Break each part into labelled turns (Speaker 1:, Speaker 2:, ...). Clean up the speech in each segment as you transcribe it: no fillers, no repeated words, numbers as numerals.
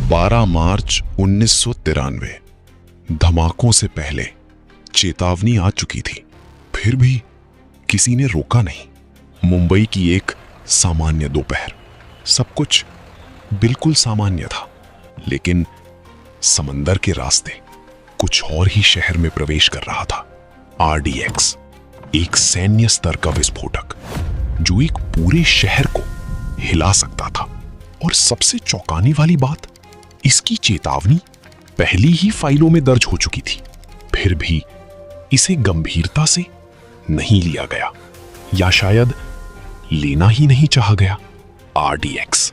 Speaker 1: 12 मार्च 1993। धमाकों से पहले चेतावनी आ चुकी थी, फिर भी किसी ने रोका नहीं। मुंबई की एक सामान्य दोपहर, सब कुछ बिल्कुल सामान्य था, लेकिन समंदर के रास्ते कुछ और ही शहर में प्रवेश कर रहा था। RDX, एक सैन्य स्तर का विस्फोटक जो एक पूरे शहर को हिला सकता था। और सबसे चौंकाने वाली बात, इसकी चेतावनी पहली ही फाइलों में दर्ज हो चुकी थी, फिर भी इसे गंभीरता से नहीं लिया गया, या शायद लेना ही नहीं चाहा गया। RDX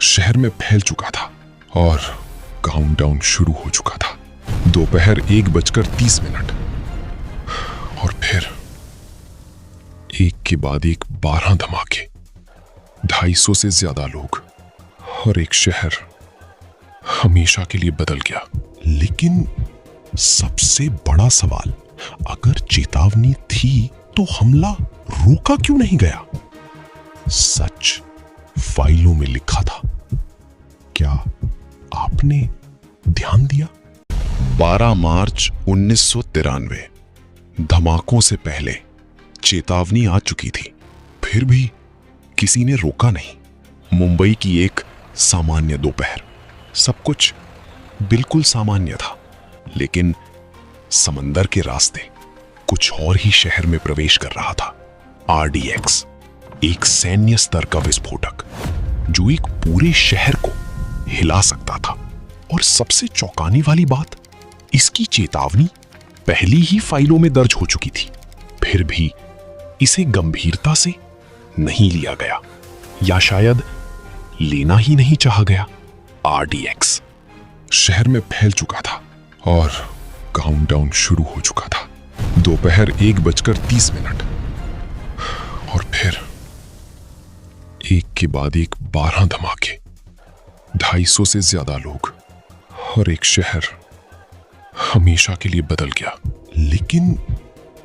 Speaker 1: शहर में फैल चुका था और काउंटडाउन शुरू हो चुका था। दोपहर 1:30 और फिर एक के बाद एक 12 धमाके, 250 से ज्यादा लोग और एक शहर हमेशा के लिए बदल गया। लेकिन सबसे बड़ा सवाल, अगर चेतावनी थी तो हमला रोका क्यों नहीं गया? सच फाइलों में लिखा था, क्या आपने ध्यान दिया? 12 मार्च 1993। धमाकों से पहले चेतावनी आ चुकी थी, फिर भी किसी ने रोका नहीं। मुंबई की एक सामान्य दोपहर, सब कुछ बिल्कुल सामान्य था, लेकिन समंदर के रास्ते कुछ और ही शहर में प्रवेश कर रहा था। RDX, एक सैन्य स्तर का विस्फोटक जो एक पूरे शहर को हिला सकता था। और सबसे चौंकाने वाली बात, इसकी चेतावनी पहली ही फाइलों में दर्ज हो चुकी थी, फिर भी इसे गंभीरता से नहीं लिया गया, या शायद लेना ही नहीं चाहा गया। RDX शहर में फैल चुका था और काउंटडाउन शुरू हो चुका था। दोपहर 1:30 और फिर एक के बाद एक 12 धमाके, 250 से ज्यादा लोग और एक शहर हमेशा के लिए बदल गया। लेकिन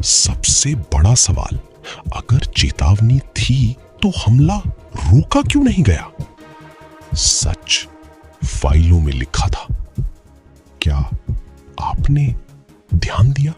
Speaker 1: सबसे बड़ा सवाल, अगर चेतावनी थी तो हमला रोका क्यों नहीं गया? सच फाइलों में लिखा था, क्या आपने ध्यान दिया?